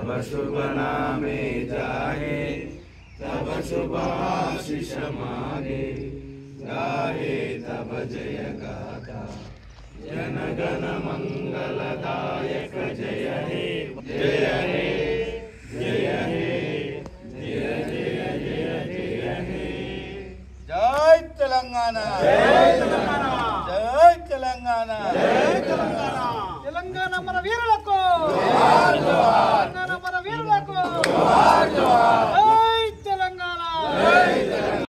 तब शुभ नामे जाहे, तब शुभ आशीष मागे, गाहे तब जय गाथा, जन गण मंगलदायक जय हे, जय हे, जय हे, जय जय जय जय हे। जय तेलंगाना, जय तेलंगाना, जय तेलंगाना, जय तेलंगाना। తెలంగాణ మన వీరులకు, जोहार जोहार, తెలంగాణ మన వీరులకు जोहार जोहार।